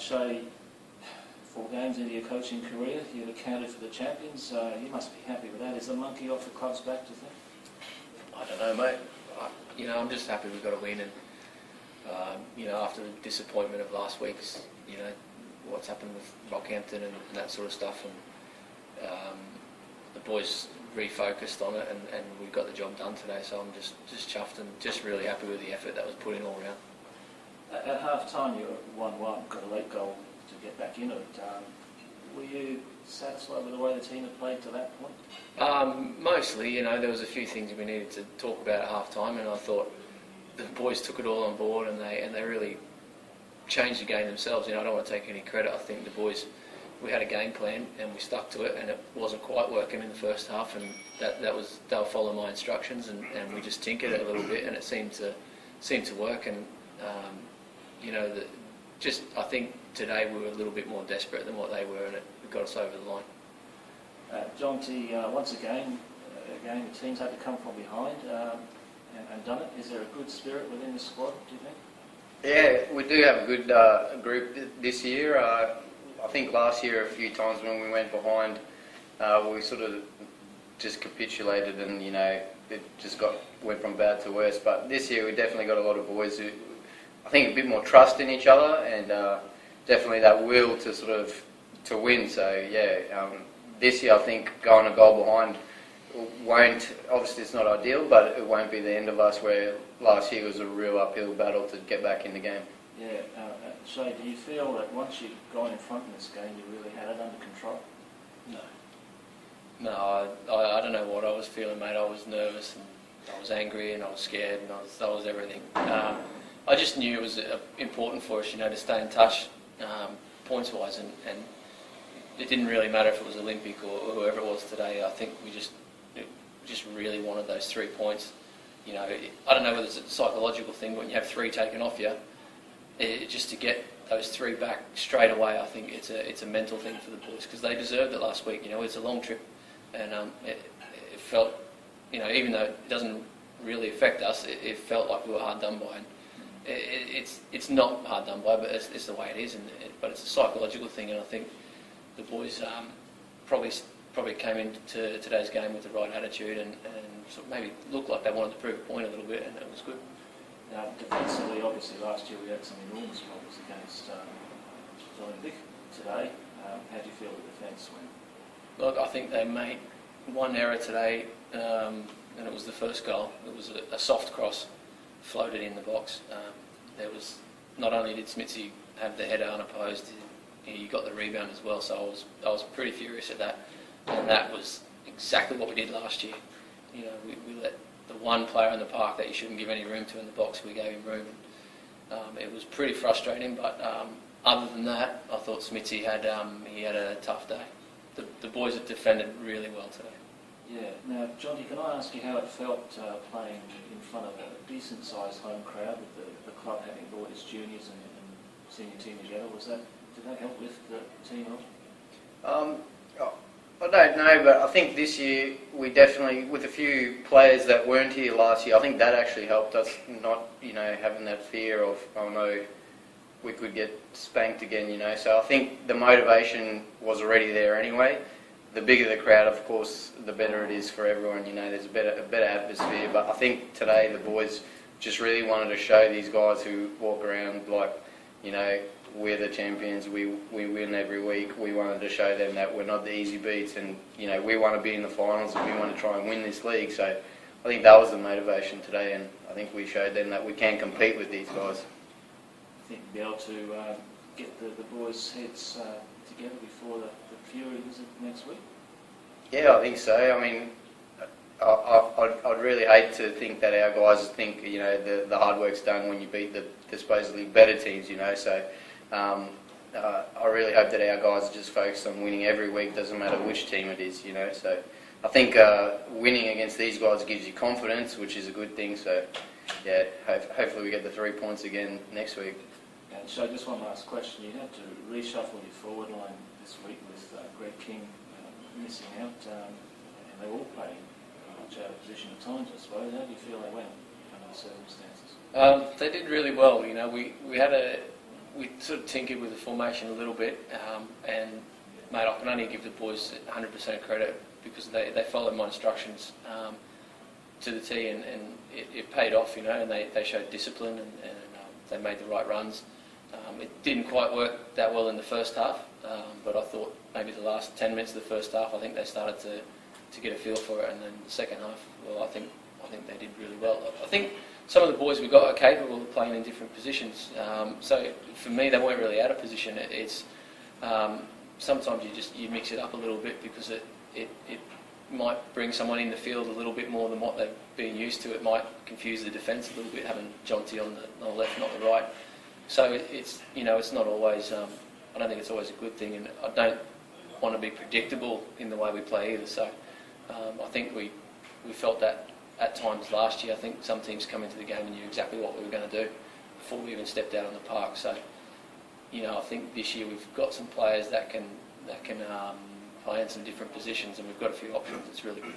Shay, 4 games into your coaching career, you've accounted for the champions. You must be happy with that. Is the monkey off the club's back, do you think? I don't know, mate. I'm just happy we've got a win, and after the disappointment of last week's, what's happened with Rockhampton and that sort of stuff, and the boys refocused on it, and we got the job done today. So I'm just chuffed and just really happy with the effort that was put in all round. At half time, you were 1-1, got a late goal to get back into it. Were you satisfied with the way the team had played to that point? Mostly, there was a few things we needed to talk about at half time, and I thought the boys took it all on board, and they really changed the game themselves. I don't want to take any credit. I think the boys, we had a game plan and we stuck to it, and it wasn't quite working in the first half, and they'll follow my instructions, and we just tinkered it a little bit, and it seemed to work. And I think today we were a little bit more desperate than what they were, and it got us over the line. John T, once again, the team's had to come from behind and done it. Is there a good spirit within the squad, do you think? Yeah, we do have a good group this year. I think last year a few times when we went behind, we sort of just capitulated, and it just went from bad to worse. But this year we definitely got a lot of boys who, I think, a bit more trust in each other, and definitely that will to win. So yeah, this year I think going a goal behind won't, obviously it's not ideal, but it won't be the end of us, where last year was a real uphill battle to get back in the game. Yeah, Shay, do you feel that once you've gone in front in this game, you really had it under control? No, I don't know what I was feeling, mate. I was nervous, and I was angry, and I was scared, and I was everything. I just knew it was important for us, to stay in touch points-wise, and it didn't really matter if it was Olympic or whoever it was today. I think we just really wanted those 3 points. I don't know whether it's a psychological thing, but when you have 3 taken off you, just to get those 3 back straight away, I think it's a mental thing for the boys, because they deserved it last week. It's a long trip, and it felt, even though it doesn't really affect us, it felt like we were hard done by. And it's not hard done by, but it's the way it is. But it's a psychological thing, and I think the boys probably came into today's game with the right attitude, and sort of maybe looked like they wanted to prove a point a little bit, and it was good. Now, defensively, obviously last year we had some enormous problems against Olympic. Today, how do you feel the defence went? Look, I think they made one error today, and it was the first goal. It was a soft cross floated in the box. There was, not only did Smithy have the header unopposed, he got the rebound as well. So I was pretty furious at that, and that was exactly what we did last year. We let the one player in the park that you shouldn't give any room to in the box, we gave him room. It was pretty frustrating, but other than that, I thought Smithy had a tough day. The boys have defended really well today. Yeah. Now, Jonty, can I ask you how it felt playing in front of a decent-sized home crowd, with the club having brought its juniors and senior team together? Did that help lift the team up? I don't know, but I think this year we definitely, with a few players that weren't here last year, I think that actually helped us not, having that fear of, oh no, we could get spanked again, So I think the motivation was already there anyway. The bigger the crowd, of course, the better it is for everyone, There's a better atmosphere. But I think today the boys just really wanted to show these guys who walk around like, we're the champions, we win every week. We wanted to show them that we're not the easy beats, and we want to be in the finals, and we want to try and win this league. So I think that was the motivation today, and I think we showed them that we can compete with these guys. I think you'll be able to get the boys' heads together before the Fury visit next week. Yeah, I think so. I mean, I'd really hate to think that our guys think the hard work's done when you beat the supposedly better teams. So. I really hope that our guys are just focused on winning every week, doesn't matter which team it is, So I think winning against these guys gives you confidence, which is a good thing. So yeah, hopefully we get the 3 points again next week. And so just one last question. You had to reshuffle your forward line this week with Greg King missing out, and they were all playing much out of position at times, I suppose. How do you feel they went under the circumstances? They did really well. We had a we sort of tinkered with the formation a little bit, and mate, I can only give the boys 100% credit because they followed my instructions to the T, and it paid off, you know, and they showed discipline, and they made the right runs. It didn't quite work that well in the first half, but I thought maybe the last 10 minutes of the first half, I think they started to get a feel for it, and then the second half, well, I think they did really well. I think some of the boys we got are capable of playing in different positions. So for me, they weren't really out of position. It's sometimes you mix it up a little bit because it might bring someone in the field a little bit more than what they've been used to. It might confuse the defence a little bit, having Jonty on the left, not the right. So it's not always. I don't think it's always a good thing, and I don't want to be predictable in the way we play either. So I think we felt that at times last year. I think some teams come into the game and knew exactly what we were going to do before we even stepped out on the park. So I think this year we've got some players that can play in some different positions, and we've got a few options. It's really good.